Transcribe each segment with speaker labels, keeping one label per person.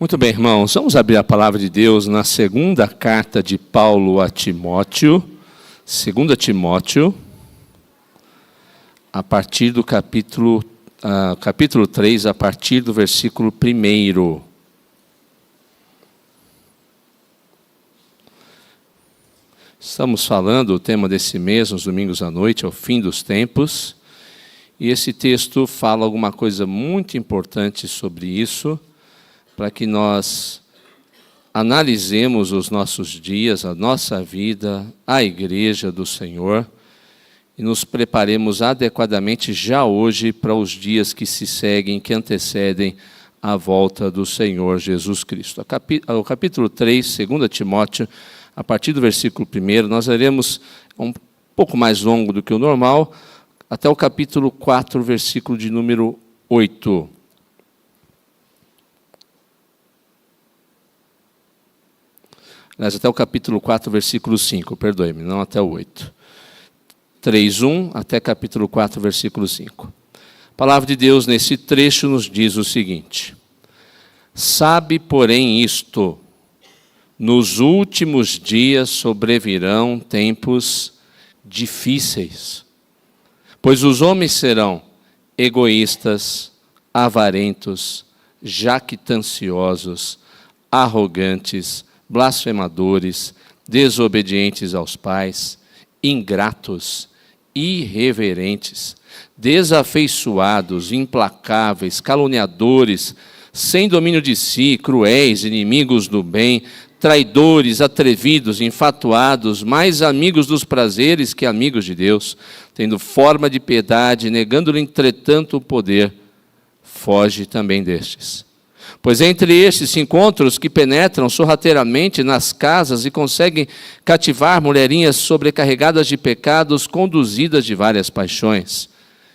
Speaker 1: Muito bem, irmãos, vamos abrir a palavra de Deus na segunda carta de Paulo a Timóteo, 2 Timóteo, a partir do capítulo 3, a partir do versículo 1. Estamos falando, o tema desse mês, nos domingos à noite, é o fim dos tempos, e esse texto fala alguma coisa muito importante sobre isso, para que nós analisemos os nossos dias, a nossa vida, a igreja do Senhor, e nos preparemos adequadamente já hoje para os dias que se seguem, que antecedem a volta do Senhor Jesus Cristo. O capítulo 3, 2 Timóteo, a partir do versículo 1, nós leremos um pouco mais longo do que o normal, até o capítulo 4, versículo de número 8. Aliás, até o capítulo 4, versículo 5, perdoe-me, não até o 8. 3:1 até capítulo 4, versículo 5. A palavra de Deus nesse trecho nos diz o seguinte: sabe, porém, isto, nos últimos dias sobrevirão tempos difíceis, pois os homens serão egoístas, avarentos, jactanciosos, arrogantes, blasfemadores, desobedientes aos pais, ingratos, irreverentes, desafeiçoados, implacáveis, caluniadores, sem domínio de si, cruéis, inimigos do bem, traidores, atrevidos, enfatuados, mais amigos dos prazeres que amigos de Deus, tendo forma de piedade, negando-lhe, entretanto, o poder. Foge também destes. Pois entre estes se encontram os que penetram sorrateiramente nas casas e conseguem cativar mulherinhas sobrecarregadas de pecados, conduzidas de várias paixões,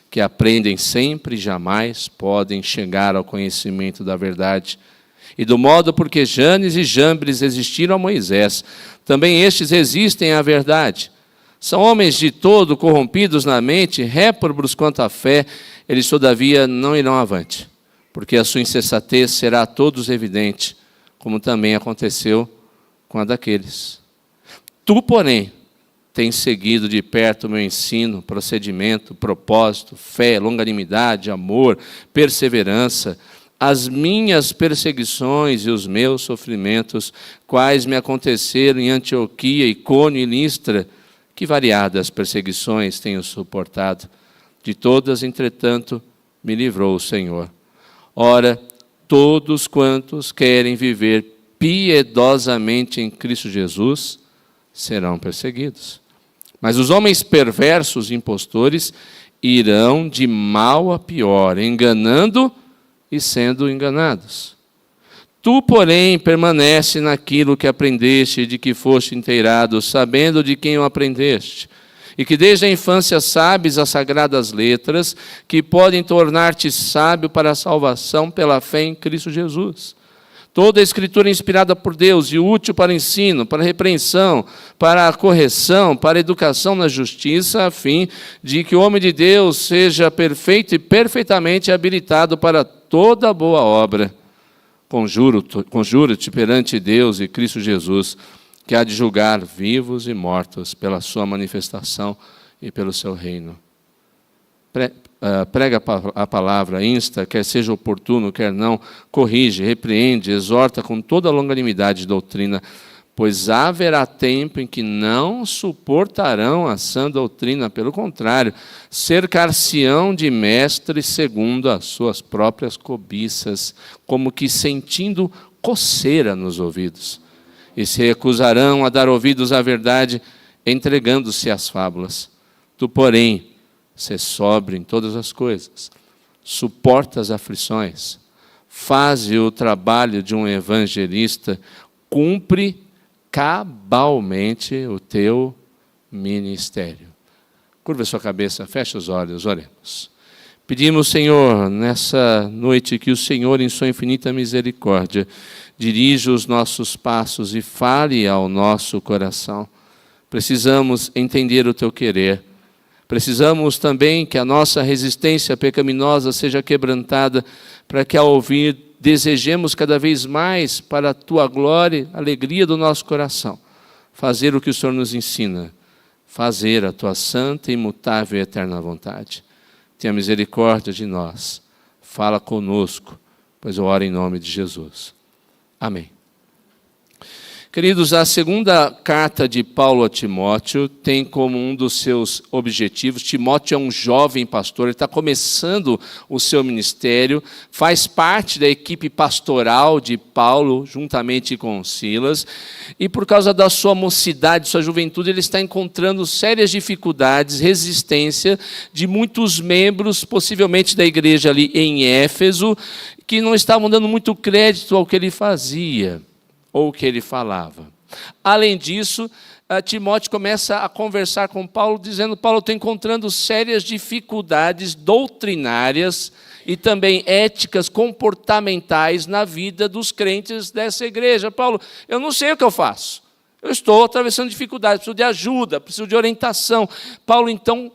Speaker 1: que aprendem sempre e jamais podem chegar ao conhecimento da verdade. E do modo porque Janes e Jambres resistiram a Moisés, também estes resistem à verdade. São homens de todo corrompidos na mente, réprobos quanto à fé, eles todavia não irão avante, porque a sua insensatez será a todos evidente, como também aconteceu com a daqueles. Tu, porém, tens seguido de perto o meu ensino, procedimento, propósito, fé, longanimidade, amor, perseverança, as minhas perseguições e os meus sofrimentos, quais me aconteceram em Antioquia, Icônio e Listra, que variadas perseguições tenho suportado. De todas, entretanto, me livrou o Senhor. Ora, todos quantos querem viver piedosamente em Cristo Jesus serão perseguidos. Mas os homens perversos e impostores irão de mal a pior, enganando e sendo enganados. Tu, porém, permanece naquilo que aprendeste e de que foste inteirado, sabendo de quem o aprendeste, e que desde a infância sabes as sagradas letras, que podem tornar-te sábio para a salvação pela fé em Cristo Jesus. Toda a Escritura é inspirada por Deus e útil para ensino, para repreensão, para a correção, para a educação na justiça, a fim de que o homem de Deus seja perfeito e perfeitamente habilitado para toda boa obra. Conjuro-te perante Deus e Cristo Jesus, que há de julgar vivos e mortos pela sua manifestação e pelo seu reino. Prega a palavra, insta, quer seja oportuno, quer não, corrige, repreende, exorta com toda a longanimidade de doutrina, pois haverá tempo em que não suportarão a sã doutrina, pelo contrário, cercar-se-ão de mestres segundo as suas próprias cobiças, como que sentindo coceira nos ouvidos. E se recusarão a dar ouvidos à verdade, entregando-se às fábulas. Tu, porém, sê sóbrio em todas as coisas, suporta as aflições, faze o trabalho de um evangelista, cumpre cabalmente o teu ministério. Curva a sua cabeça, fecha os olhos, oremos. Pedimos, Senhor, nessa noite, que o Senhor, em sua infinita misericórdia, dirija os nossos passos e fale ao nosso coração. Precisamos entender o teu querer. Precisamos também que a nossa resistência pecaminosa seja quebrantada, para que ao ouvir desejemos cada vez mais, para a Tua glória, alegria do nosso coração, fazer o que o Senhor nos ensina, fazer a Tua santa, imutável e eterna vontade. Tenha misericórdia de nós, fala conosco, pois eu oro em nome de Jesus. Amém. Queridos, a segunda carta de Paulo a Timóteo tem como um dos seus objetivos, Timóteo é um jovem pastor, ele está começando o seu ministério, faz parte da equipe pastoral de Paulo, juntamente com Silas, e por causa da sua mocidade, sua juventude, ele está encontrando sérias dificuldades, resistência de muitos membros, possivelmente da igreja ali em Éfeso, que não estavam dando muito crédito ao que ele fazia, ou o que ele falava. Além disso, Timóteo começa a conversar com Paulo, dizendo: Paulo, estou encontrando sérias dificuldades doutrinárias e também éticas, comportamentais na vida dos crentes dessa igreja. Paulo, eu não sei o que eu faço. Eu estou atravessando dificuldades, preciso de ajuda, preciso de orientação. Paulo, então,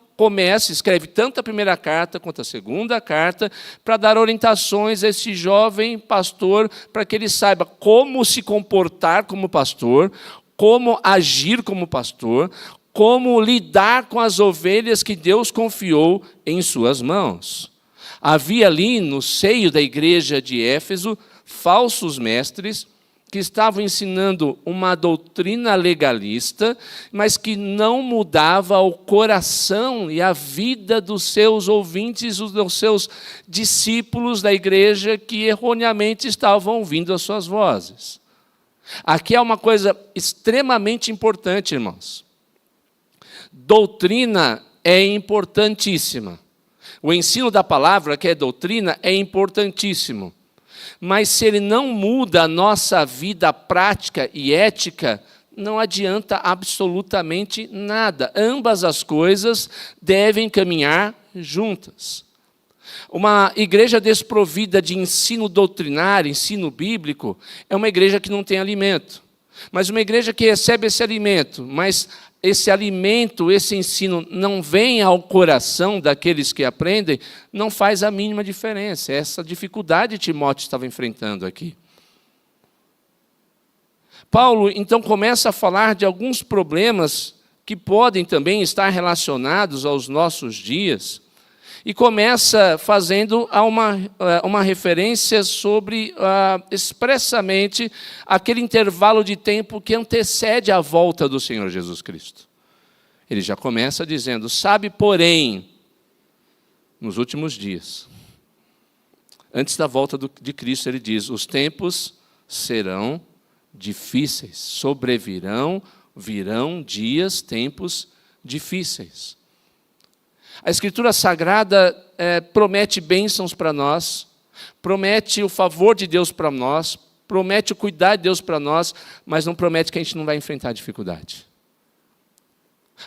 Speaker 1: escreve tanto a primeira carta quanto a segunda carta, para dar orientações a esse jovem pastor, para que ele saiba como se comportar como pastor, como agir como pastor, como lidar com as ovelhas que Deus confiou em suas mãos. Havia ali, no seio da igreja de Éfeso, falsos mestres, que estavam ensinando uma doutrina legalista, mas que não mudava o coração e a vida dos seus ouvintes, dos seus discípulos da igreja que erroneamente estavam ouvindo as suas vozes. Aqui é uma coisa extremamente importante, irmãos. Doutrina é importantíssima. O ensino da palavra, que é doutrina, é importantíssimo. Mas se ele não muda a nossa vida prática e ética, não adianta absolutamente nada. Ambas as coisas devem caminhar juntas. Uma igreja desprovida de ensino doutrinário, ensino bíblico, é uma igreja que não tem alimento. Mas uma igreja que recebe esse alimento, mas esse alimento, esse ensino não vem ao coração daqueles que aprendem, não faz a mínima diferença. Essa dificuldade Timóteo estava enfrentando aqui. Paulo, então, começa a falar de alguns problemas que podem também estar relacionados aos nossos dias, e começa fazendo uma referência sobre, expressamente, aquele intervalo de tempo que antecede a volta do Senhor Jesus Cristo. Ele já começa dizendo: sabe, porém, nos últimos dias, antes da volta de Cristo, ele diz: os tempos serão difíceis, virão dias, tempos difíceis. A Escritura Sagrada promete bênçãos para nós, promete o favor de Deus para nós, promete o cuidado de Deus para nós, mas não promete que a gente não vai enfrentar dificuldade.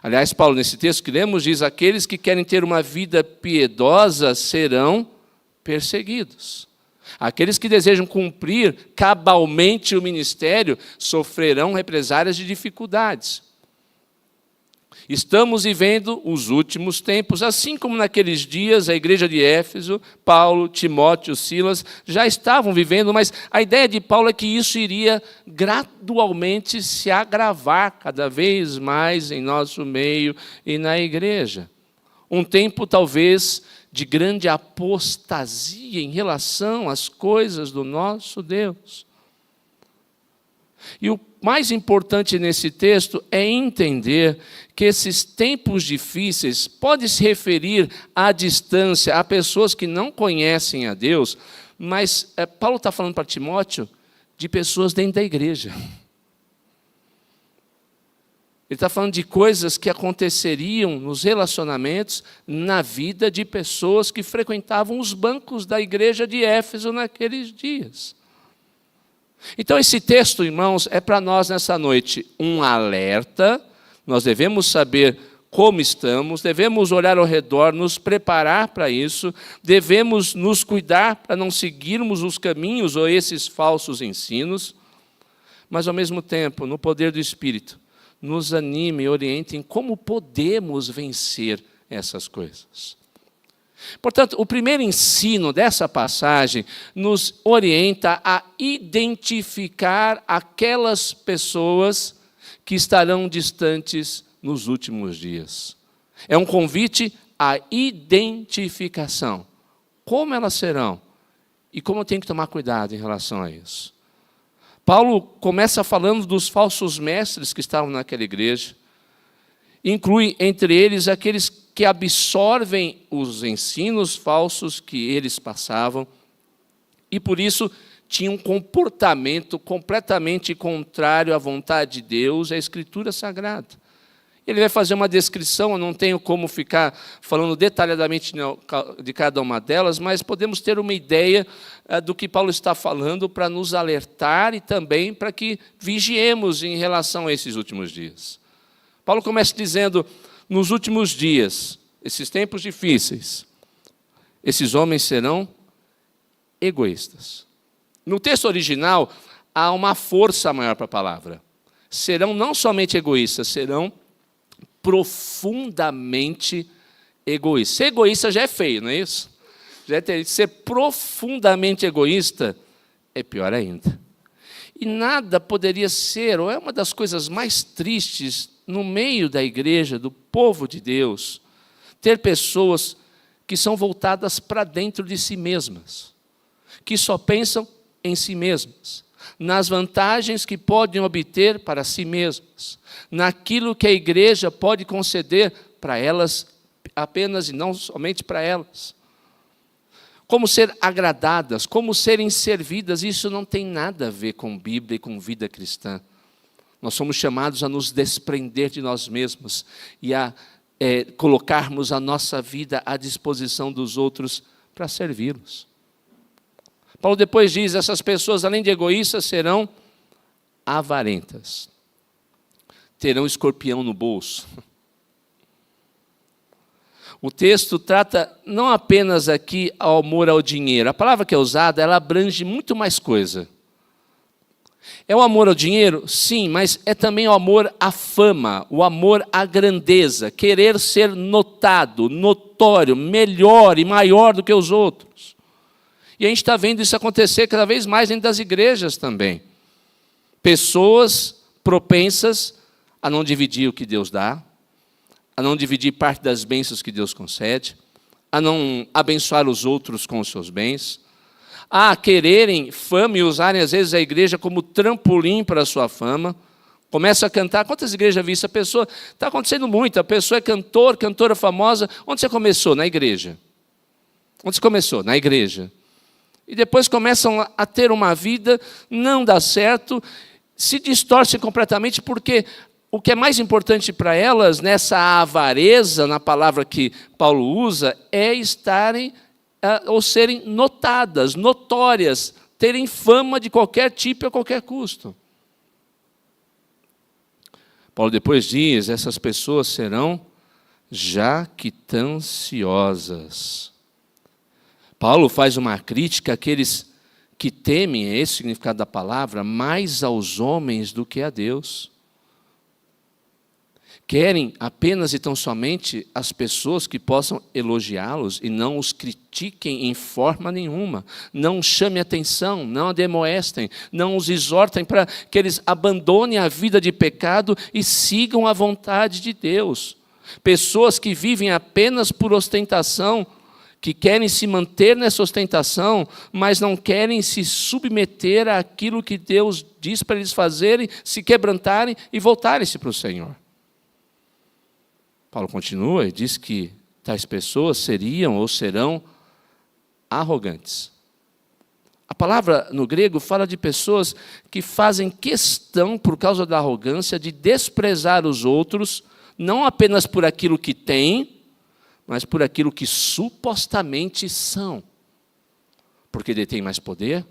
Speaker 1: Aliás, Paulo, nesse texto que lemos, diz: aqueles que querem ter uma vida piedosa serão perseguidos. Aqueles que desejam cumprir cabalmente o ministério sofrerão represálias de dificuldades. Estamos vivendo os últimos tempos, assim como naqueles dias a igreja de Éfeso, Paulo, Timóteo, Silas já estavam vivendo, mas a ideia de Paulo é que isso iria gradualmente se agravar cada vez mais em nosso meio e na igreja. Um tempo talvez de grande apostasia em relação às coisas do nosso Deus. E o mais importante nesse texto é entender que esses tempos difíceis podem se referir à distância, a pessoas que não conhecem a Deus, mas Paulo está falando para Timóteo de pessoas dentro da igreja. Ele está falando de coisas que aconteceriam nos relacionamentos, na vida de pessoas que frequentavam os bancos da igreja de Éfeso naqueles dias. Então, esse texto, irmãos, é para nós nessa noite um alerta. Nós devemos saber como estamos, devemos olhar ao redor, nos preparar para isso, devemos nos cuidar para não seguirmos os caminhos ou esses falsos ensinos, mas, ao mesmo tempo, no poder do Espírito, nos anime e oriente em como podemos vencer essas coisas. Portanto, o primeiro ensino dessa passagem nos orienta a identificar aquelas pessoas que estarão distantes nos últimos dias. É um convite à identificação. Como elas serão? E como eu tenho que tomar cuidado em relação a isso? Paulo começa falando dos falsos mestres que estavam naquela igreja. Inclui entre eles aqueles que absorvem os ensinos falsos que eles passavam e, por isso, tinham um comportamento completamente contrário à vontade de Deus e à Escritura Sagrada. Ele vai fazer uma descrição, eu não tenho como ficar falando detalhadamente de cada uma delas, mas podemos ter uma ideia do que Paulo está falando para nos alertar e também para que vigiemos em relação a esses últimos dias. Paulo começa dizendo, nos últimos dias, esses tempos difíceis, esses homens serão egoístas. No texto original, há uma força maior para a palavra. Serão não somente egoístas, serão profundamente egoístas. Ser egoísta já é feio, não é isso? Já é terrível. Ser profundamente egoísta é pior ainda. E nada poderia ser, ou é uma das coisas mais tristes no meio da igreja, do povo de Deus, ter pessoas que são voltadas para dentro de si mesmas, que só pensam em si mesmas, nas vantagens que podem obter para si mesmas, naquilo que a igreja pode conceder para elas apenas e não somente para elas. Como ser agradadas, como serem servidas, isso não tem nada a ver com Bíblia e com vida cristã. Nós somos chamados a nos desprender de nós mesmos e a colocarmos a nossa vida à disposição dos outros para servi-los. Paulo depois diz, essas pessoas, além de egoístas, serão avarentas. Terão escorpião no bolso. O texto trata não apenas aqui ao amor ao dinheiro. A palavra que é usada, ela abrange muito mais coisa. É o amor ao dinheiro? Sim, mas é também o amor à fama, o amor à grandeza, querer ser notado, notório, melhor e maior do que os outros. E a gente está vendo isso acontecer cada vez mais dentro das igrejas também. Pessoas propensas a não dividir o que Deus dá, a não dividir parte das bênçãos que Deus concede, a não abençoar os outros com os seus bens, a quererem fama e usarem, às vezes, a igreja como trampolim para a sua fama. Começa a cantar. Quantas igrejas já vi isso? A pessoa, está acontecendo muito, a pessoa é cantor, cantora famosa. Onde você começou? Na igreja. Onde você começou? Na igreja. E depois começam a ter uma vida, não dá certo, se distorcem completamente, porque o que é mais importante para elas, nessa avareza, na palavra que Paulo usa, é estarem ou serem notadas, notórias, terem fama de qualquer tipo e a qualquer custo. Paulo depois diz, essas pessoas serão jactanciosas. Paulo faz uma crítica àqueles que temem, é esse o significado da palavra, mais aos homens do que a Deus. Querem apenas e tão somente as pessoas que possam elogiá-los e não os critiquem em forma nenhuma, não chamem atenção, não admoestem, não os exortem para que eles abandonem a vida de pecado e sigam a vontade de Deus. Pessoas que vivem apenas por ostentação, que querem se manter nessa ostentação, mas não querem se submeter àquilo que Deus diz para eles fazerem, se quebrantarem e voltarem-se para o Senhor. Paulo continua e diz que tais pessoas seriam ou serão arrogantes. A palavra no grego fala de pessoas que fazem questão, por causa da arrogância, de desprezar os outros, não apenas por aquilo que têm, mas por aquilo que supostamente são. Porque detêm mais poder,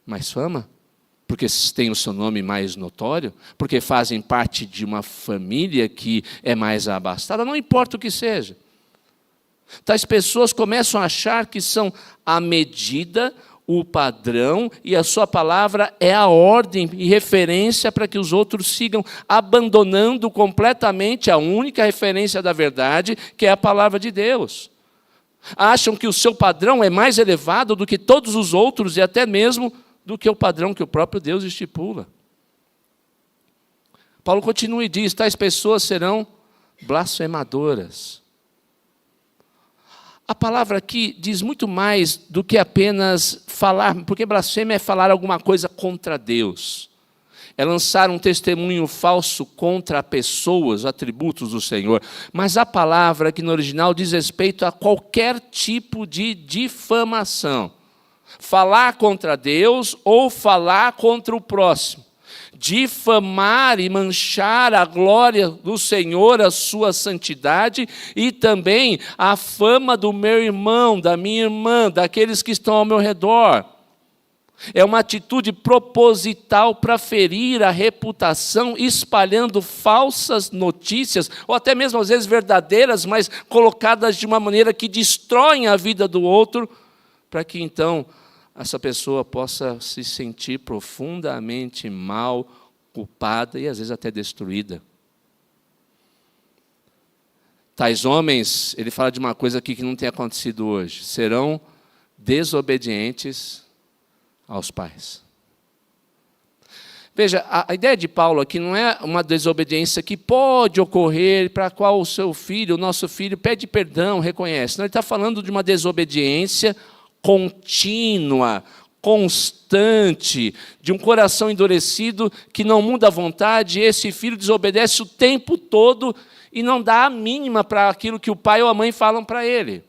Speaker 1: mais fama, porque têm o seu nome mais notório, porque fazem parte de uma família que é mais abastada, não importa o que seja. Tais pessoas começam a achar que são a medida, o padrão, e a sua palavra é a ordem e referência para que os outros sigam, abandonando completamente a única referência da verdade, que é a palavra de Deus. Acham que o seu padrão é mais elevado do que todos os outros e até mesmo do que o padrão que o próprio Deus estipula. Paulo continua e diz: tais pessoas serão blasfemadoras. A palavra aqui diz muito mais do que apenas falar, porque blasfêmia é falar alguma coisa contra Deus. É lançar um testemunho falso contra pessoas, atributos do Senhor. Mas a palavra aqui no original diz respeito a qualquer tipo de difamação. Falar contra Deus ou falar contra o próximo. Difamar e manchar a glória do Senhor, a sua santidade e também a fama do meu irmão, da minha irmã, daqueles que estão ao meu redor. É uma atitude proposital para ferir a reputação, espalhando falsas notícias, ou até mesmo às vezes verdadeiras, mas colocadas de uma maneira que destroem a vida do outro, para que então essa pessoa possa se sentir profundamente mal, culpada e às vezes até destruída. Tais homens, ele fala de uma coisa aqui que não tem acontecido hoje, serão desobedientes aos pais. Veja, a ideia de Paulo aqui não é uma desobediência que pode ocorrer, para a qual o seu filho, o nosso filho, pede perdão, reconhece. Não, ele está falando de uma desobediência contínua, constante, de um coração endurecido que não muda a vontade, e esse filho desobedece o tempo todo e não dá a mínima para aquilo que o pai ou a mãe falam para ele.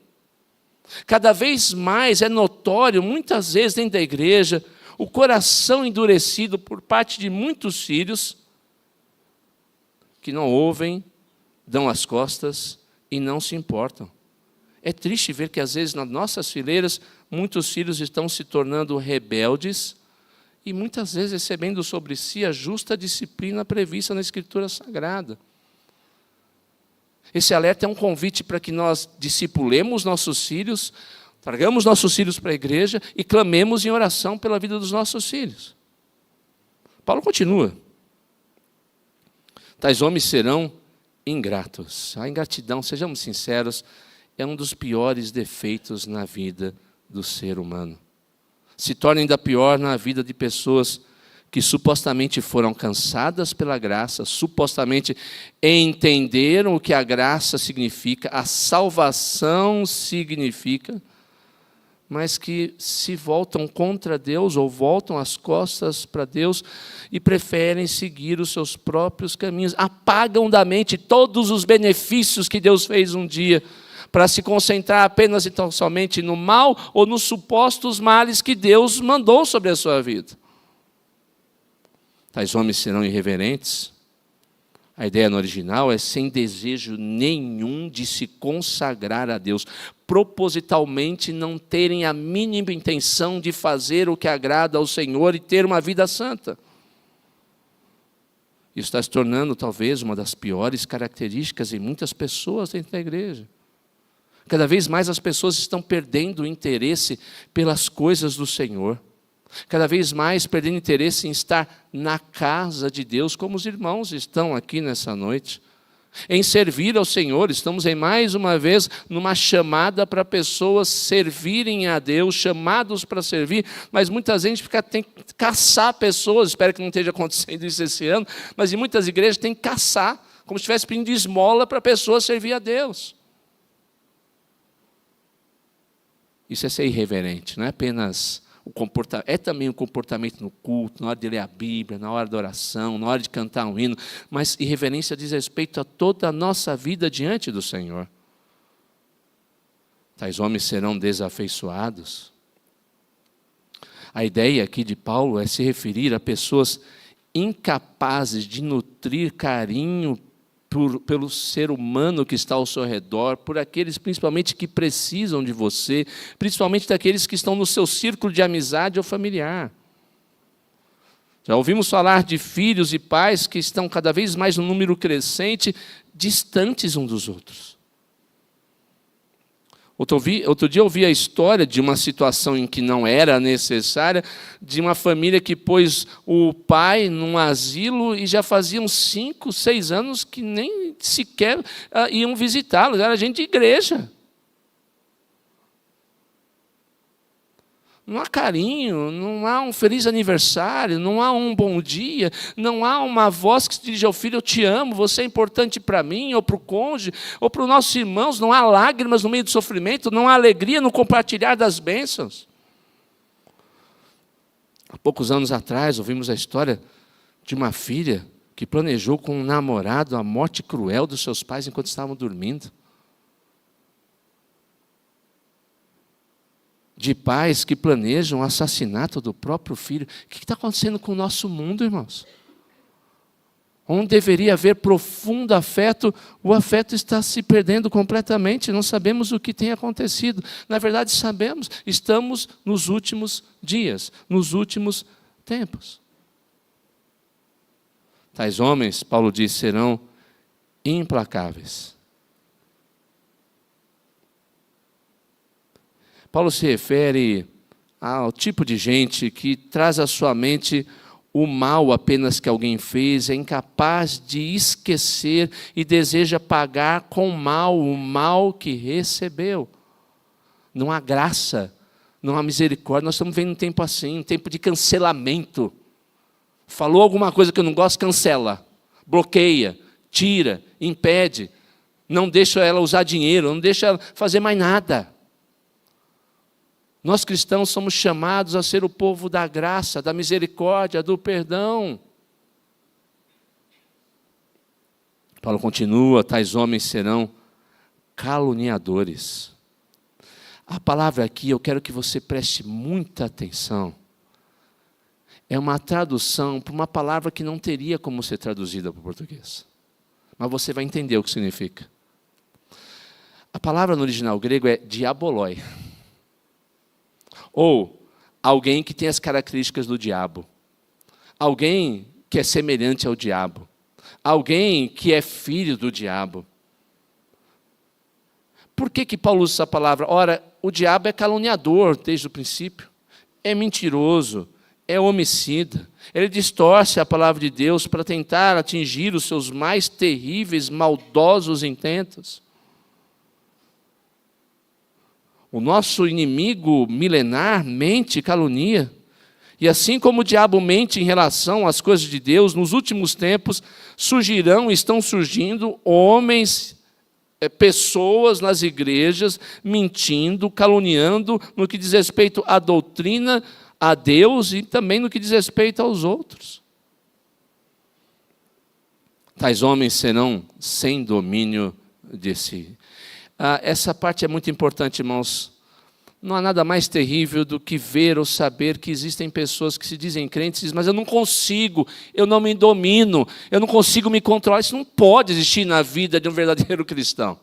Speaker 1: Cada vez mais é notório, muitas vezes dentro da igreja, o coração endurecido por parte de muitos filhos que não ouvem, dão as costas e não se importam. É triste ver que às vezes nas nossas fileiras muitos filhos estão se tornando rebeldes e muitas vezes recebendo sobre si a justa disciplina prevista na Escritura Sagrada. Esse alerta é um convite para que nós discipulemos nossos filhos, tragamos nossos filhos para a igreja e clamemos em oração pela vida dos nossos filhos. Paulo continua. Tais homens serão ingratos. A ingratidão, sejamos sinceros, é um dos piores defeitos na vida do ser humano. Se torna ainda pior na vida de pessoas que supostamente foram alcançadas pela graça, supostamente entenderam o que a graça significa, a salvação significa, mas que se voltam contra Deus ou voltam as costas para Deus e preferem seguir os seus próprios caminhos, apagam da mente todos os benefícios que Deus fez um dia, para se concentrar apenas e tão somente no mal ou nos supostos males que Deus mandou sobre a sua vida. Tais homens serão irreverentes. A ideia no original é sem desejo nenhum de se consagrar a Deus, propositalmente não terem a mínima intenção de fazer o que agrada ao Senhor e ter uma vida santa. Isso está se tornando talvez uma das piores características em muitas pessoas dentro da igreja. Cada vez mais as pessoas estão perdendo o interesse pelas coisas do Senhor. Cada vez mais perdendo interesse em estar na casa de Deus, como os irmãos estão aqui nessa noite. Em servir ao Senhor, estamos em mais uma vez numa chamada para pessoas servirem a Deus, chamados para servir, mas muita gente tem que caçar pessoas, espero que não esteja acontecendo isso esse ano, mas em muitas igrejas tem que caçar, como se estivesse pedindo esmola para pessoas servir a Deus. Isso é ser irreverente, não é apenas o comportamento, é também o comportamento no culto, na hora de ler a Bíblia, na hora da oração, na hora de cantar um hino, mas irreverência diz respeito a toda a nossa vida diante do Senhor. Tais homens serão desafeiçoados. A ideia aqui de Paulo é se referir a pessoas incapazes de nutrir carinho pelo ser humano que está ao seu redor, por aqueles principalmente que precisam de você, principalmente daqueles que estão no seu círculo de amizade ou familiar. Já ouvimos falar de filhos e pais que estão cada vez mais num número crescente, distantes uns dos outros. Outro dia eu ouvi a história de uma situação em que não era necessária, de uma família que pôs o pai num asilo e já faziam 5, 6 anos que nem sequer iam visitá-lo, era gente de igreja. Não há carinho, não há um feliz aniversário, não há um bom dia, não há uma voz que se dirige ao filho, eu te amo, você é importante para mim, ou para o cônjuge, ou para os nossos irmãos, não há lágrimas no meio do sofrimento, não há alegria no compartilhar das bênçãos. Há poucos anos atrás, ouvimos a história de uma filha que planejou com um namorado a morte cruel dos seus pais enquanto estavam dormindo. De pais que planejam o assassinato do próprio filho. O que está acontecendo com o nosso mundo, irmãos? Onde deveria haver profundo afeto, o afeto está se perdendo completamente, não sabemos o que tem acontecido. Na verdade, sabemos, estamos nos últimos dias, nos últimos tempos. Tais homens, Paulo diz, serão implacáveis. Paulo se refere ao tipo de gente que traz à sua mente o mal apenas que alguém fez, é incapaz de esquecer e deseja pagar com mal o mal que recebeu. Não há graça, não há misericórdia. Nós estamos vivendo um tempo assim, um tempo de cancelamento. Falou alguma coisa que eu não gosto, cancela, bloqueia, tira, impede, não deixa ela usar dinheiro, não deixa ela fazer mais nada. Nós cristãos somos chamados a ser o povo da graça, da misericórdia, do perdão. Paulo continua, tais homens serão caluniadores. A palavra aqui, eu quero que você preste muita atenção. É uma tradução para uma palavra que não teria como ser traduzida para o português. Mas você vai entender o que significa. A palavra no original grego é diaboloi. Ou alguém que tem as características do diabo. Alguém que é semelhante ao diabo. Alguém que é filho do diabo. Por que Paulo usa essa palavra? Ora, o diabo é caluniador desde o princípio. É mentiroso, é homicida. Ele distorce a palavra de Deus para tentar atingir os seus mais terríveis, maldosos intentos. O nosso inimigo milenar mente e calunia. E assim como o diabo mente em relação às coisas de Deus, nos últimos tempos surgirão, estão surgindo homens, pessoas nas igrejas mentindo, caluniando no que diz respeito à doutrina, a Deus e também no que diz respeito aos outros. Tais homens serão sem domínio de si. Essa parte é muito importante, irmãos. Não há nada mais terrível do que ver ou saber que existem pessoas que se dizem crentes e dizem, mas eu não consigo, eu não me domino, eu não consigo me controlar. Isso não pode existir na vida de um verdadeiro cristão.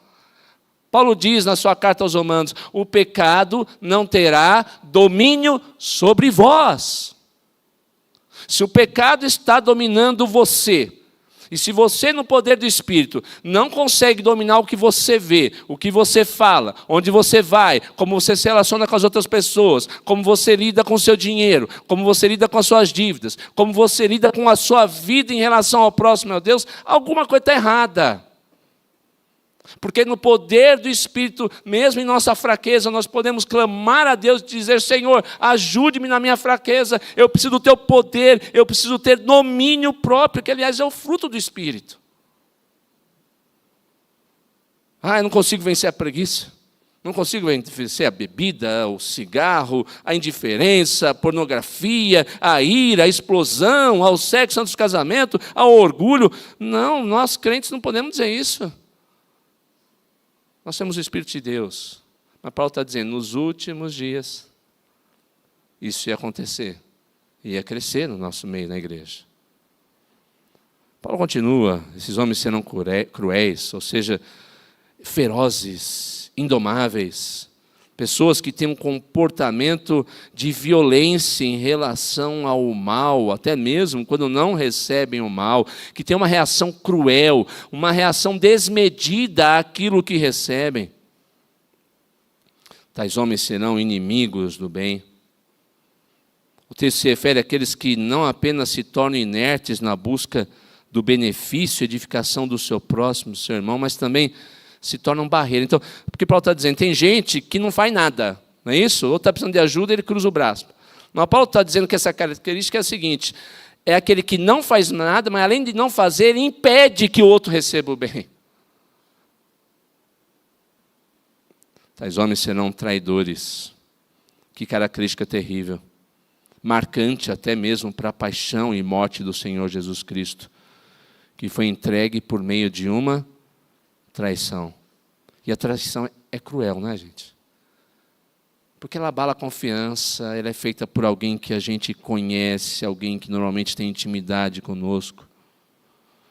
Speaker 1: Paulo diz na sua carta aos Romanos, o pecado não terá domínio sobre vós. Se o pecado está dominando você, e se você, no poder do Espírito, não consegue dominar o que você vê, o que você fala, onde você vai, como você se relaciona com as outras pessoas, como você lida com o seu dinheiro, como você lida com as suas dívidas, como você lida com a sua vida em relação ao próximo, meu Deus, alguma coisa está errada. Porque no poder do Espírito, mesmo em nossa fraqueza, nós podemos clamar a Deus e dizer, Senhor, ajude-me na minha fraqueza, eu preciso do teu poder, eu preciso ter domínio próprio, que aliás é o fruto do Espírito. Eu não consigo vencer a preguiça, não consigo vencer a bebida, o cigarro, a indiferença, a pornografia, a ira, a explosão, ao sexo antes do casamento, ao orgulho. Não, nós crentes não podemos dizer isso. Nós temos o Espírito de Deus. Mas Paulo está dizendo, nos últimos dias, isso ia acontecer. Ia crescer no nosso meio, na igreja. Paulo continua, esses homens serão cruéis, ou seja, ferozes, indomáveis. Pessoas que têm um comportamento de violência em relação ao mal, até mesmo quando não recebem o mal, que têm uma reação cruel, uma reação desmedida àquilo que recebem. Tais homens serão inimigos do bem. O texto se refere àqueles que não apenas se tornam inertes na busca do benefício e edificação do seu próximo, do seu irmão, mas também se tornam barreira. Então, porque Paulo está dizendo, tem gente que não faz nada, Não é isso? Ou está precisando de ajuda, ele cruza o braço. Mas Paulo está dizendo que essa característica é a seguinte: é aquele que não faz nada, mas além de não fazer, ele impede que o outro receba o bem. Tais homens serão traidores. Que característica terrível. Marcante até mesmo para a paixão e morte do Senhor Jesus Cristo, que foi entregue por meio de uma traição. E a traição é cruel, não é, gente? Porque ela abala a confiança, ela é feita por alguém que a gente conhece, alguém que normalmente tem intimidade conosco.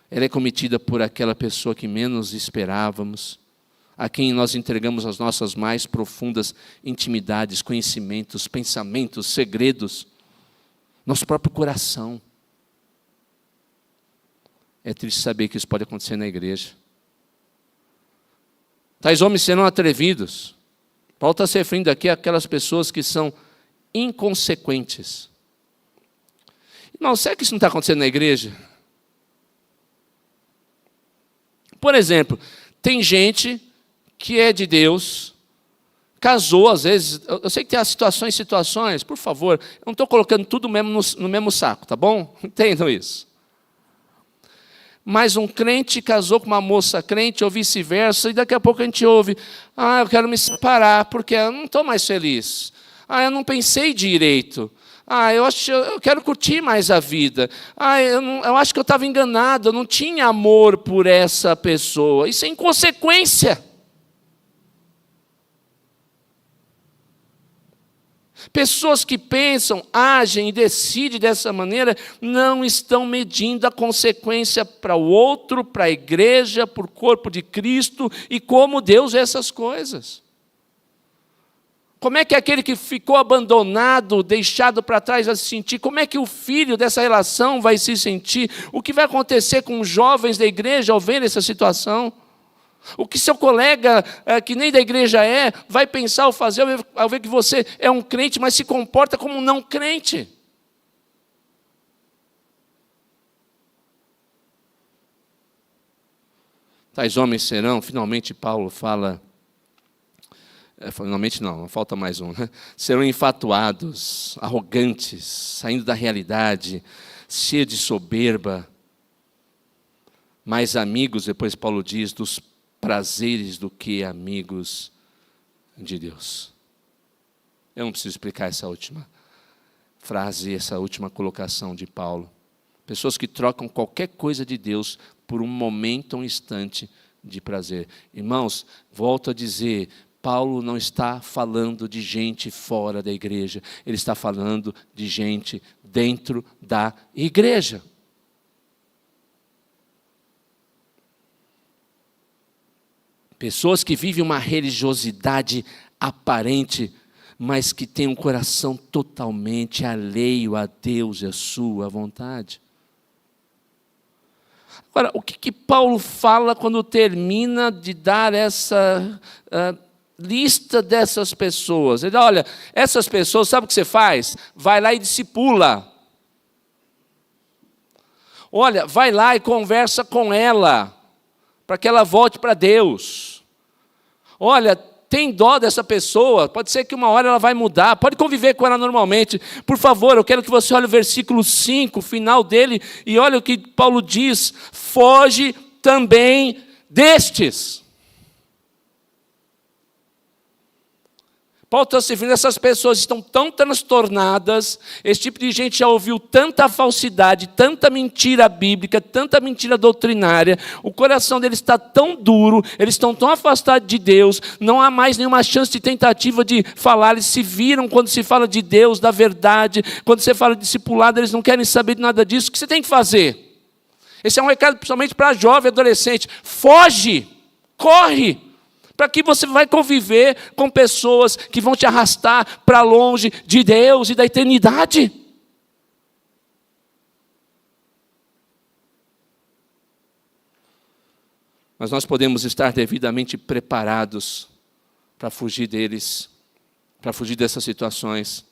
Speaker 1: Ela é cometida por aquela pessoa que menos esperávamos, a quem nós entregamos as nossas mais profundas intimidades, conhecimentos, pensamentos, segredos, nosso próprio coração. É triste saber que isso pode acontecer na igreja. Tais homens serão atrevidos. Paulo está se referindo aqui àquelas pessoas que são inconsequentes. Irmão, será que isso não está acontecendo na igreja? Por exemplo, tem gente que é de Deus, casou, às vezes, eu sei que tem as situações, por favor, eu não estou colocando tudo no mesmo saco, tá bom? Entendam isso. Mas um crente casou com uma moça crente, ou vice-versa, e daqui a pouco a gente ouve: eu quero me separar, porque eu não estou mais feliz. Eu não pensei direito. Eu quero curtir mais a vida. Eu acho que eu estava enganado, eu não tinha amor por essa pessoa. Isso é inconsequência. Pessoas que pensam, agem e decidem dessa maneira não estão medindo a consequência para o outro, para a igreja, para o corpo de Cristo e como Deus vê essas coisas. Como é que aquele que ficou abandonado, deixado para trás vai se sentir? Como é que o filho dessa relação vai se sentir? O que vai acontecer com os jovens da igreja ao ver essa situação? O que seu colega, que nem da igreja vai pensar ou fazer ao ver que você é um crente, mas se comporta como um não crente? Tais homens serão, finalmente Paulo fala, finalmente não falta mais um, né? Serão enfatuados, arrogantes, saindo da realidade, cheios de soberba, mais amigos, depois Paulo diz, dos prazeres do que amigos de Deus. Eu não preciso explicar essa última frase, essa última colocação de Paulo. Pessoas que trocam qualquer coisa de Deus por um momento, um instante de prazer. Irmãos, volto a dizer, Paulo não está falando de gente fora da igreja, ele está falando de gente dentro da igreja. Pessoas que vivem uma religiosidade aparente, mas que têm um coração totalmente alheio a Deus e a sua vontade. Agora, o que Paulo fala quando termina de dar essa lista dessas pessoas? Ele diz, olha, essas pessoas, sabe o que você faz? Vai lá e discipula. Olha, vai lá e conversa com ela, para que ela volte para Deus. Olha, tem dó dessa pessoa, pode ser que uma hora ela vai mudar, pode conviver com ela normalmente. Por favor, eu quero que você olhe o versículo 5, o final dele, e olha o que Paulo diz: foge também destes. Paulo está se referindo a essas pessoas que estão tão transtornadas, esse tipo de gente já ouviu tanta falsidade, tanta mentira bíblica, tanta mentira doutrinária, o coração deles está tão duro, eles estão tão afastados de Deus, não há mais nenhuma chance de tentativa de falar, eles se viram quando se fala de Deus, da verdade, quando você fala de discipulado, eles não querem saber de nada disso. O que você tem que fazer? Esse é um recado principalmente para jovem, adolescente. Foge, corre, para que você vai conviver com pessoas que vão te arrastar para longe de Deus e da eternidade. Mas nós podemos estar devidamente preparados para fugir deles, para fugir dessas situações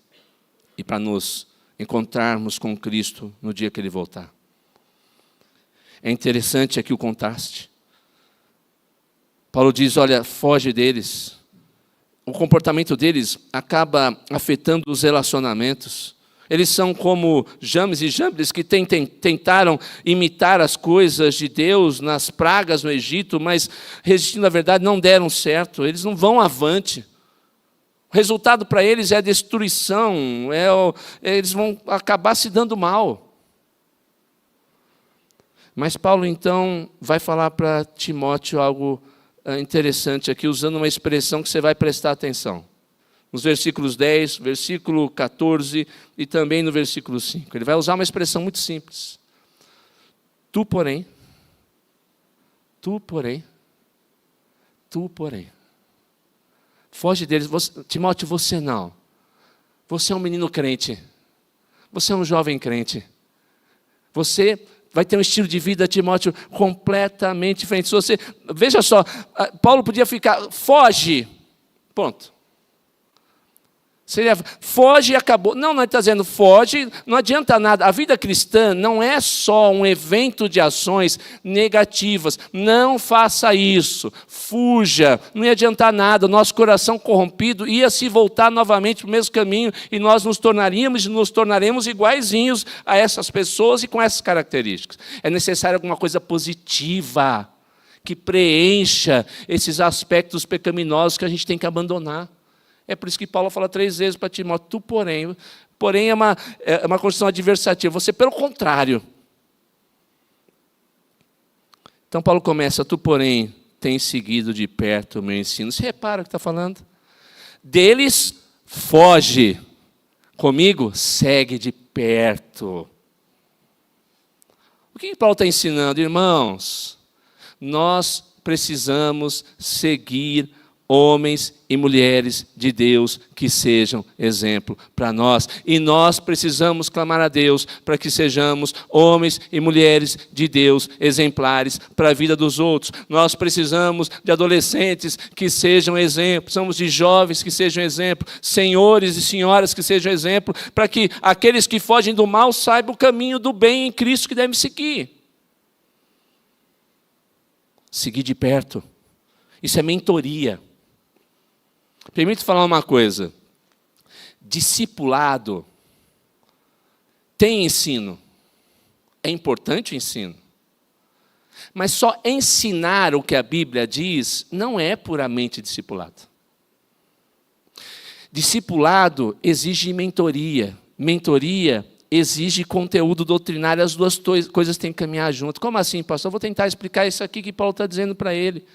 Speaker 1: e para nos encontrarmos com Cristo no dia que Ele voltar. É interessante aqui o contraste. Paulo diz, olha, foge deles. o comportamento deles acaba afetando os relacionamentos. Eles são como James e Jambres que tentaram imitar as coisas de Deus nas pragas no Egito, mas resistindo à verdade não deram certo. Eles não vão avante. O resultado para eles é a destruição, eles vão acabar se dando mal. Mas Paulo, então, vai falar para Timóteo algo interessante aqui, usando uma expressão que você vai prestar atenção. Nos versículos 10, versículo 14 e também no versículo 5. Ele vai usar uma expressão muito simples. Tu, porém. Foge deles. Timóteo, você não. Você é um menino crente. Você é um jovem crente. Você vai ter um estilo de vida, Timóteo, completamente diferente. Veja só, Paulo podia ficar, foge. Ponto. Seria, foge e acabou. Não, ele está dizendo, foge, não adianta nada. A vida cristã não é só um evento de ações negativas. Não faça isso. Fuja. Não ia adiantar nada. O nosso coração corrompido ia se voltar novamente para o mesmo caminho e nós nos tornaremos iguaizinhos a essas pessoas e com essas características. É necessário alguma coisa positiva que preencha esses aspectos pecaminosos que a gente tem que abandonar. É por isso que Paulo fala 3 vezes para Timóteo, tu porém é uma construção adversativa, você pelo contrário. Então Paulo começa, tu porém tens seguido de perto o meu ensino. Você repara o que está falando? Deles foge, comigo segue de perto. O que Paulo está ensinando? Irmãos, nós precisamos seguir homens e mulheres de Deus que sejam exemplo para nós. E nós precisamos clamar a Deus para que sejamos homens e mulheres de Deus exemplares para a vida dos outros. Nós precisamos de adolescentes que sejam exemplo, precisamos de jovens que sejam exemplo, senhores e senhoras que sejam exemplo, para que aqueles que fogem do mal saibam o caminho do bem em Cristo que devem seguir. Seguir de perto. Isso é mentoria. Permite falar uma coisa. Discipulado tem ensino. É importante o ensino. Mas só ensinar o que a Bíblia diz não é puramente discipulado. Discipulado exige mentoria. Mentoria exige conteúdo doutrinário. As duas coisas têm que caminhar junto. Como assim, pastor? Eu vou tentar explicar isso aqui que Paulo está dizendo para ele.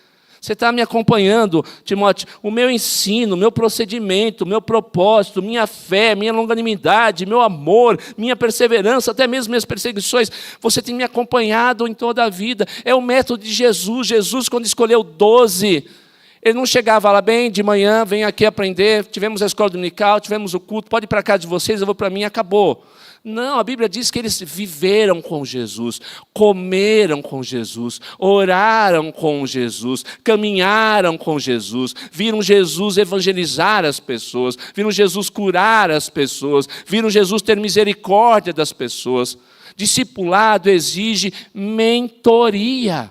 Speaker 1: Você está me acompanhando, Timóteo, o meu ensino, o meu procedimento, o meu propósito, minha fé, minha longanimidade, meu amor, minha perseverança, até mesmo minhas perseguições, você tem me acompanhado em toda a vida. É o método de Jesus. Jesus, quando escolheu 12, ele não chegava lá, bem, de manhã, vem aqui aprender, tivemos a escola dominical, tivemos o culto, pode ir para casa de vocês, eu vou para mim, acabou. Não, a Bíblia diz que eles viveram com Jesus, comeram com Jesus, oraram com Jesus, caminharam com Jesus, viram Jesus evangelizar as pessoas, viram Jesus curar as pessoas, viram Jesus ter misericórdia das pessoas. Discipulado exige mentoria.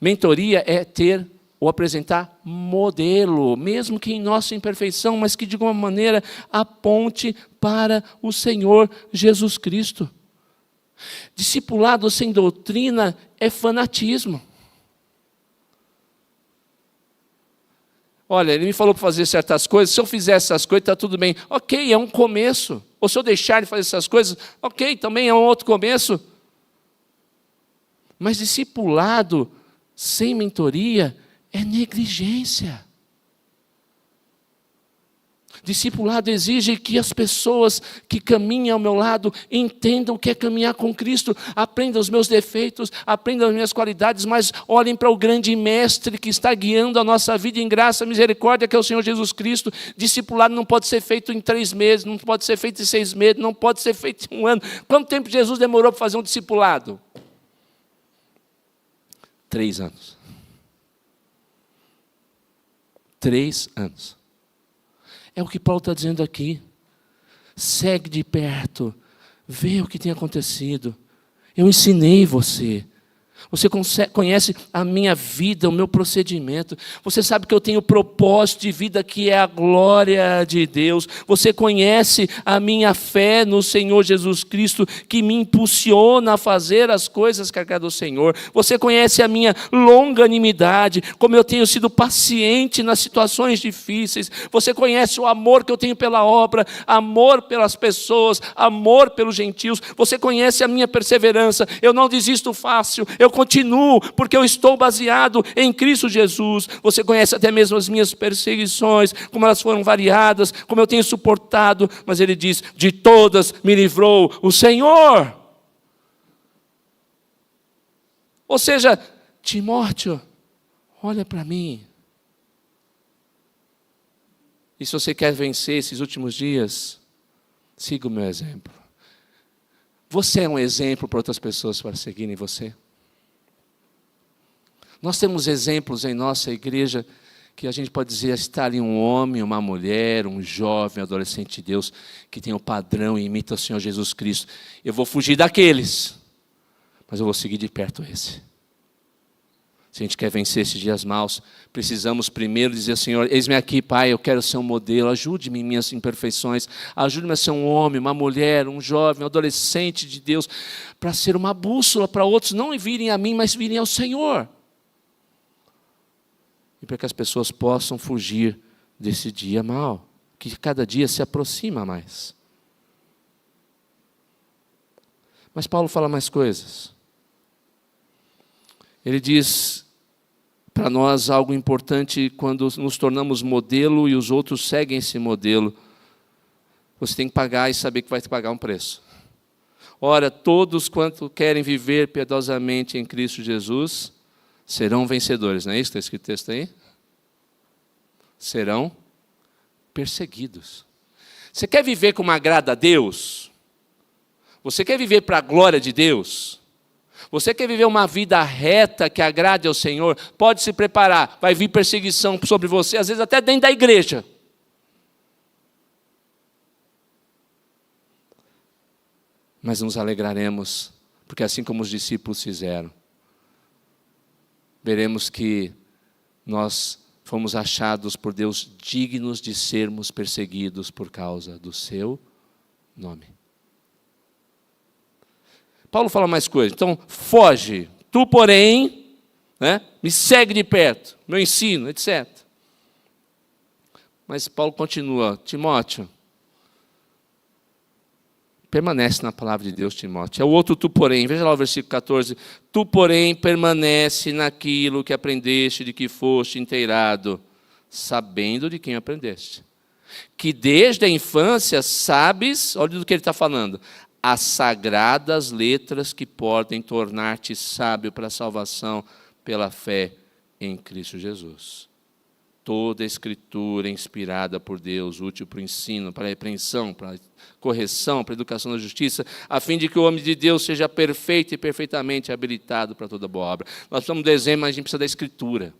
Speaker 1: Mentoria é ter ou apresentar modelo, mesmo que em nossa imperfeição, mas que de alguma maneira aponte para o Senhor Jesus Cristo. Discipulado sem doutrina é fanatismo. Olha, ele me falou para fazer certas coisas, se eu fizer essas coisas, está tudo bem. Ok, é um começo. Ou se eu deixar de fazer essas coisas, ok, também é um outro começo. Mas discipulado sem mentoria é negligência. Discipulado exige que as pessoas que caminham ao meu lado entendam o que é caminhar com Cristo, aprendam os meus defeitos, aprendam as minhas qualidades, mas olhem para o grande mestre que está guiando a nossa vida em graça e misericórdia, que é o Senhor Jesus Cristo. Discipulado não pode ser feito em 3 meses, não pode ser feito em 6 meses, não pode ser feito em 1 ano. Quanto tempo Jesus demorou para fazer um discipulado? 3 anos. 3 anos. É o que Paulo está dizendo aqui. Segue de perto. Vê o que tem acontecido. Eu ensinei você. Você conhece a minha vida, o meu procedimento. Você sabe que eu tenho propósito de vida que é a glória de Deus. Você conhece a minha fé no Senhor Jesus Cristo, que me impulsiona a fazer as coisas que agrada ao Senhor. Você conhece a minha longanimidade, como eu tenho sido paciente nas situações difíceis. Você conhece o amor que eu tenho pela obra, amor pelas pessoas, amor pelos gentios. Você conhece a minha perseverança. Eu não desisto fácil, eu continuo, porque eu estou baseado em Cristo Jesus. Você conhece até mesmo as minhas perseguições, como elas foram variadas, como eu tenho suportado. Mas ele diz, de todas me livrou o Senhor. Ou seja, Timóteo, olha para mim. E se você quer vencer esses últimos dias, siga o meu exemplo. Você é um exemplo para outras pessoas para seguirem você? Nós temos exemplos em nossa igreja que a gente pode dizer, está ali um homem, uma mulher, um jovem, adolescente de Deus, que tem o padrão e imita o Senhor Jesus Cristo. Eu vou fugir daqueles, mas eu vou seguir de perto esse. Se a gente quer vencer esses dias maus, precisamos primeiro dizer, Senhor, eis-me aqui, Pai, eu quero ser um modelo, ajude-me em minhas imperfeições, ajude-me a ser um homem, uma mulher, um jovem, um adolescente de Deus, para ser uma bússola para outros não virem a mim, mas virem ao Senhor. E para que as pessoas possam fugir desse dia mau, que cada dia se aproxima mais. Mas Paulo fala mais coisas. Ele diz para nós algo importante quando nos tornamos modelo e os outros seguem esse modelo. Você tem que pagar e saber que vai pagar um preço. Ora, todos quanto querem viver piedosamente em Cristo Jesus serão vencedores, não é isso que está escrito no texto aí? Serão perseguidos. Você quer viver como agrada a Deus? Você quer viver para a glória de Deus? Você quer viver uma vida reta que agrade ao Senhor? Pode se preparar, vai vir perseguição sobre você, às vezes até dentro da igreja. Mas nos alegraremos, porque assim como os discípulos fizeram, veremos que nós fomos achados por Deus dignos de sermos perseguidos por causa do seu nome. Paulo fala mais coisas. Então, foge. Tu, porém, me segue de perto, meu ensino, etc. Mas Paulo continua. Timóteo, permanece na palavra de Deus, Timóteo. É o outro tu, porém. Veja lá o versículo 14. Tu, porém, permanece naquilo que aprendeste, de que foste inteirado, sabendo de quem aprendeste. Que desde a infância sabes, olha do que ele está falando, as sagradas letras que podem tornar-te sábio para a salvação pela fé em Cristo Jesus. Toda a Escritura é inspirada por Deus, útil para o ensino, para a repreensão, para a correção, para a educação da justiça, a fim de que o homem de Deus seja perfeito e perfeitamente habilitado para toda boa obra. Nós precisamos de exemplo, mas a gente precisa da Escritura.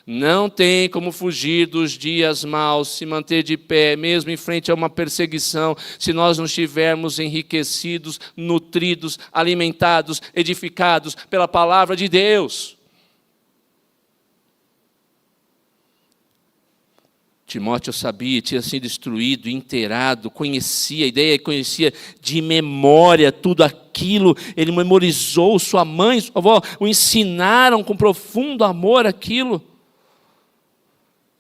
Speaker 1: Não tem como fugir dos dias maus, se manter de pé, mesmo em frente a uma perseguição, se nós não estivermos enriquecidos, nutridos, alimentados, edificados pela palavra de Deus. Timóteo sabia, tinha sido instruído, inteirado, conhecia a ideia, conhecia de memória tudo aquilo, ele memorizou, sua mãe, sua avó o ensinaram com profundo amor aquilo.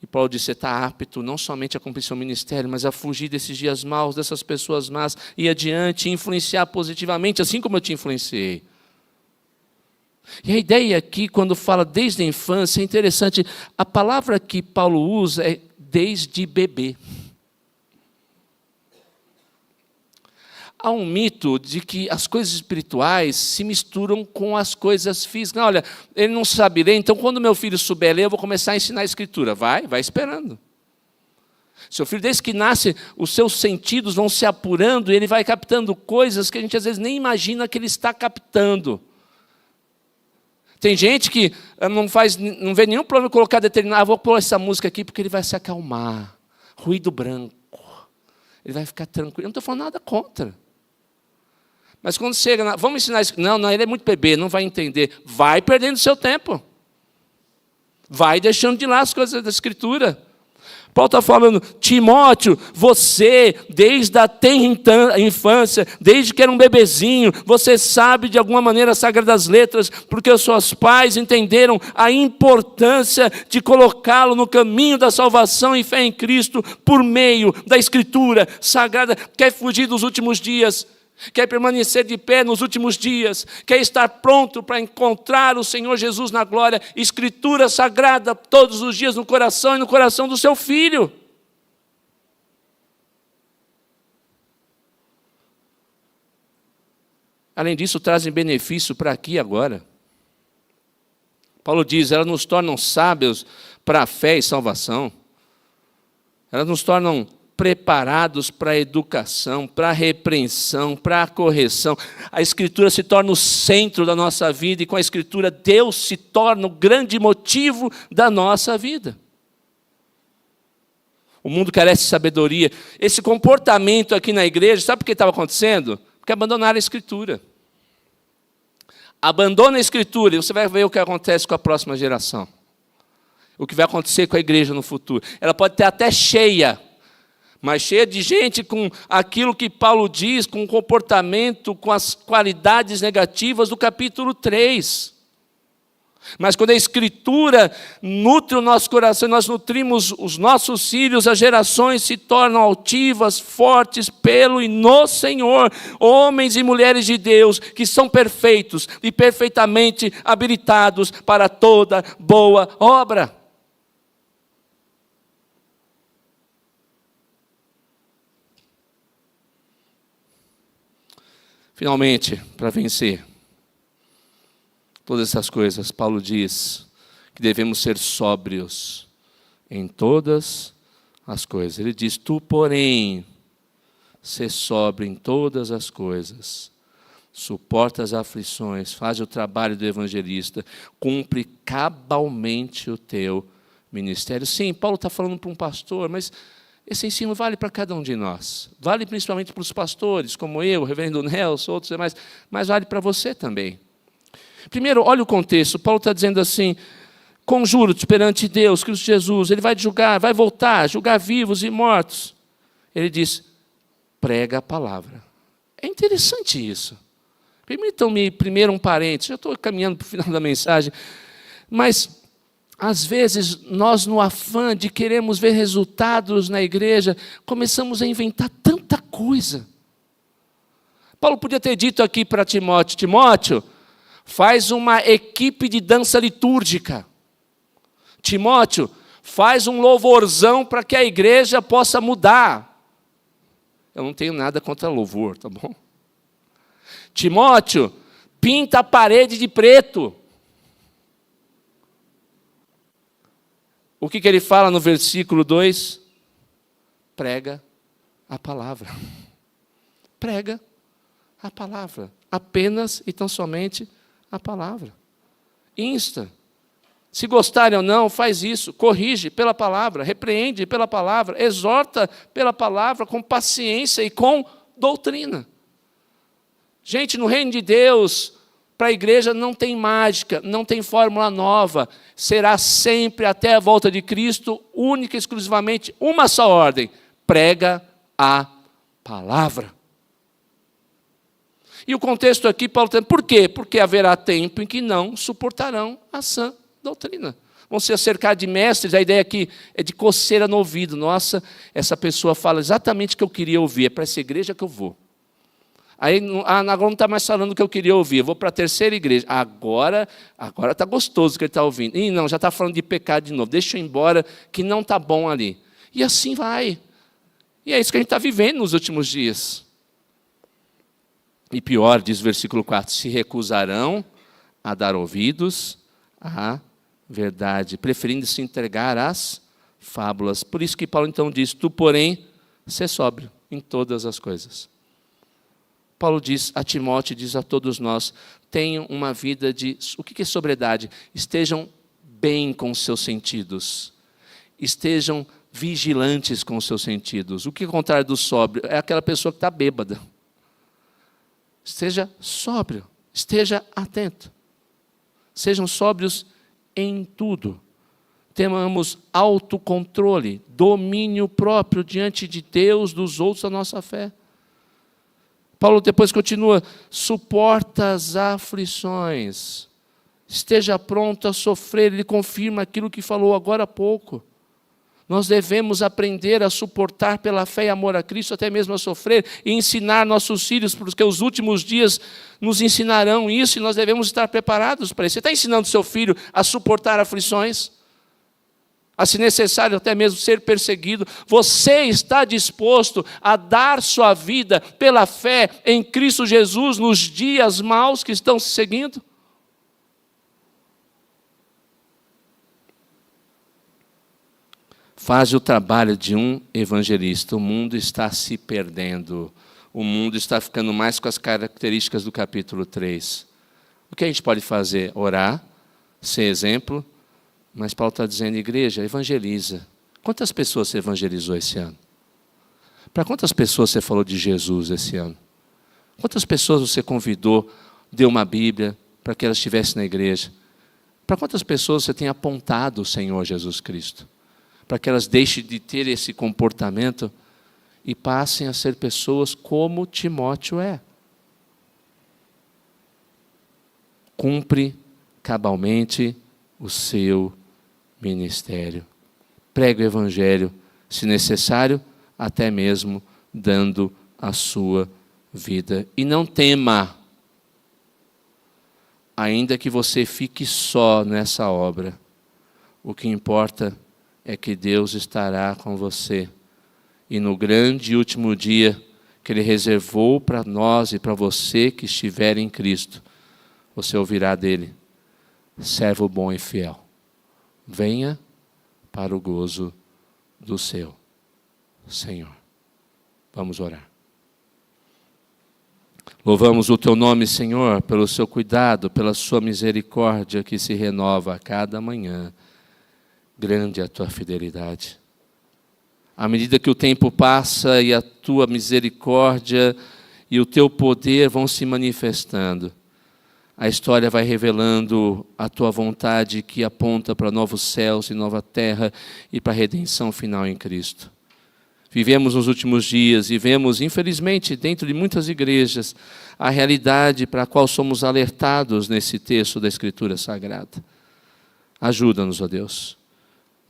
Speaker 1: E Paulo disse, você está apto não somente a cumprir seu ministério, mas a fugir desses dias maus, dessas pessoas más, ir adiante, influenciar positivamente, assim como eu te influenciei. E a ideia aqui, quando fala desde a infância, é interessante, a palavra que Paulo usa é desde bebê. Há um mito de que as coisas espirituais se misturam com as coisas físicas. Olha, ele não sabe ler, então quando meu filho souber ler, eu vou começar a ensinar a escritura. Vai esperando. Seu filho, desde que nasce, os seus sentidos vão se apurando e ele vai captando coisas que a gente às vezes nem imagina que ele está captando. Tem gente que não vê nenhum problema em colocar determinado, vou pôr essa música aqui porque ele vai se acalmar. Ruído branco. Ele vai ficar tranquilo. Eu não estou falando nada contra. Mas quando chega, vamos ensinar isso. Não, ele é muito bebê, não vai entender. Vai perdendo seu tempo. Vai deixando de lado as coisas da Escritura. Paulo está falando, Timóteo, você, desde a tenra infância, desde que era um bebezinho, você sabe de alguma maneira as Sagradas Letras, porque os seus pais entenderam a importância de colocá-lo no caminho da salvação e fé em Cristo, por meio da Escritura Sagrada. Quer fugir dos últimos dias? Quer permanecer de pé nos últimos dias? Quer estar pronto para encontrar o Senhor Jesus na glória? Escritura sagrada todos os dias no coração e no coração do seu filho. Além disso, trazem benefício para aqui e agora. Paulo diz, elas nos tornam sábios para a fé e salvação. Elas nos tornam preparados para a educação, para a repreensão, para a correção. A Escritura se torna o centro da nossa vida e com a Escritura Deus se torna o grande motivo da nossa vida. O mundo carece de sabedoria. Esse comportamento aqui na igreja, sabe por que estava acontecendo? Porque abandonaram a Escritura. Abandona a Escritura e você vai ver o que acontece com a próxima geração. O que vai acontecer com a igreja no futuro. Ela pode ter até cheia, mas cheia de gente com aquilo que Paulo diz, com o comportamento, com as qualidades negativas do capítulo 3. Mas quando a Escritura nutre o nosso coração, nós nutrimos os nossos filhos, as gerações se tornam altivas, fortes pelo e no Senhor. Homens e mulheres de Deus que são perfeitos e perfeitamente habilitados para toda boa obra. Finalmente, para vencer todas essas coisas, Paulo diz que devemos ser sóbrios em todas as coisas. Ele diz, tu, porém, sê sóbrio em todas as coisas, suporta as aflições, faz o trabalho do evangelista, cumpre cabalmente o teu ministério. Sim, Paulo está falando para um pastor, mas esse ensino vale para cada um de nós. Vale principalmente para os pastores, como eu, o reverendo Nelson, outros demais, mas vale para você também. Primeiro, olha o contexto. Paulo está dizendo assim, conjuro-te perante Deus, Cristo Jesus, Ele vai julgar, vai voltar, julgar vivos e mortos. Ele diz, prega a palavra. É interessante isso. Permitam-me primeiro um parênteses, já estou caminhando para o final da mensagem, mas às vezes, nós no afã de queremos ver resultados na igreja, começamos a inventar tanta coisa. Paulo podia ter dito aqui para Timóteo, Timóteo, faz uma equipe de dança litúrgica. Timóteo, faz um louvorzão para que a igreja possa mudar. Eu não tenho nada contra louvor, tá bom? Timóteo, pinta a parede de preto. O que ele fala no versículo 2? Prega a palavra. Prega a palavra. Apenas e tão somente a palavra. Insta. Se gostarem ou não, faz isso. Corrige pela palavra, repreende pela palavra, exorta pela palavra com paciência e com doutrina. Gente, no reino de Deus, para a igreja não tem mágica, não tem fórmula nova. Será sempre, até a volta de Cristo, única e exclusivamente uma só ordem. Prega a palavra. E o contexto aqui, Paulo está dizendo, por quê? Porque haverá tempo em que não suportarão a sã doutrina. Vão se cercar de mestres, a ideia aqui é de coceira no ouvido. Nossa, essa pessoa fala exatamente o que eu queria ouvir, é para essa igreja que eu vou. Aí agora não está mais falando o que eu queria ouvir, eu vou para a terceira igreja. Agora está gostoso o que ele está ouvindo. E não, já está falando de pecado de novo, deixa eu ir embora, que não está bom ali. E assim vai. E é isso que a gente está vivendo nos últimos dias. E pior, diz o versículo 4, se recusarão a dar ouvidos à verdade, preferindo se entregar às fábulas. Por isso que Paulo então diz, tu, porém, sê sóbrio em todas as coisas. Paulo diz a Timóteo, diz a todos nós, tenham uma vida de... O que é sobriedade? Estejam bem com os seus sentidos. Estejam vigilantes com os seus sentidos. O que é o contrário do sóbrio? É aquela pessoa que está bêbada. Esteja sóbrio, esteja atento. Sejam sóbrios em tudo. Tenhamos autocontrole, domínio próprio diante de Deus, dos outros, da nossa fé. Paulo depois continua, suporta as aflições, esteja pronto a sofrer. Ele confirma aquilo que falou agora há pouco. Nós devemos aprender a suportar pela fé e amor a Cristo, até mesmo a sofrer, e ensinar nossos filhos, porque os últimos dias nos ensinarão isso, e nós devemos estar preparados para isso. Você está ensinando seu filho a suportar aflições? A, se necessário, até mesmo ser perseguido? Você está disposto a dar sua vida pela fé em Cristo Jesus nos dias maus que estão se seguindo? Faz o trabalho de um evangelista. O mundo está se perdendo. O mundo está ficando mais com as características do capítulo 3. O que a gente pode fazer? Orar, ser exemplo. Mas Paulo está dizendo, igreja, evangeliza. Quantas pessoas você evangelizou esse ano? Para quantas pessoas você falou de Jesus esse ano? Quantas pessoas você convidou, deu uma Bíblia para que elas estivessem na igreja? Para quantas pessoas você tem apontado o Senhor Jesus Cristo? Para que elas deixem de ter esse comportamento e passem a ser pessoas como Timóteo é. Cumpre cabalmente o seu ministério. Prega o evangelho, se necessário, até mesmo dando a sua vida. E não tema, ainda que você fique só nessa obra. O que importa é que Deus estará com você. E no grande e último dia que Ele reservou para nós e para você que estiver em Cristo, você ouvirá dele, servo bom e fiel, venha para o gozo do seu Senhor. Vamos orar. Louvamos o Teu nome, Senhor, pelo Seu cuidado, pela Sua misericórdia que se renova a cada manhã. Grande é a Tua fidelidade. À medida que o tempo passa e a Tua misericórdia e o Teu poder vão se manifestando, a história vai revelando a Tua vontade que aponta para novos céus e nova terra e para a redenção final em Cristo. Vivemos nos últimos dias e vemos, infelizmente, dentro de muitas igrejas, a realidade para a qual somos alertados nesse texto da Escritura Sagrada. Ajuda-nos, ó Deus,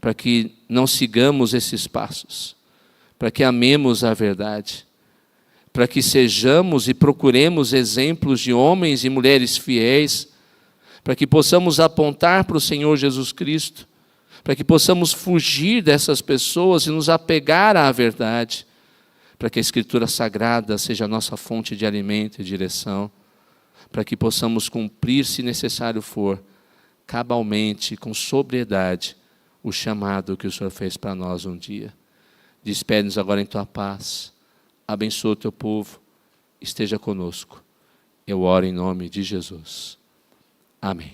Speaker 1: para que não sigamos esses passos, para que amemos a verdade, para que sejamos e procuremos exemplos de homens e mulheres fiéis, para que possamos apontar para o Senhor Jesus Cristo, para que possamos fugir dessas pessoas e nos apegar à verdade, para que a Escritura Sagrada seja a nossa fonte de alimento e direção, para que possamos cumprir, se necessário for, cabalmente, com sobriedade, o chamado que o Senhor fez para nós um dia. Despede-nos agora em Tua paz, abençoa o Teu povo, esteja conosco. Eu oro em nome de Jesus. Amém.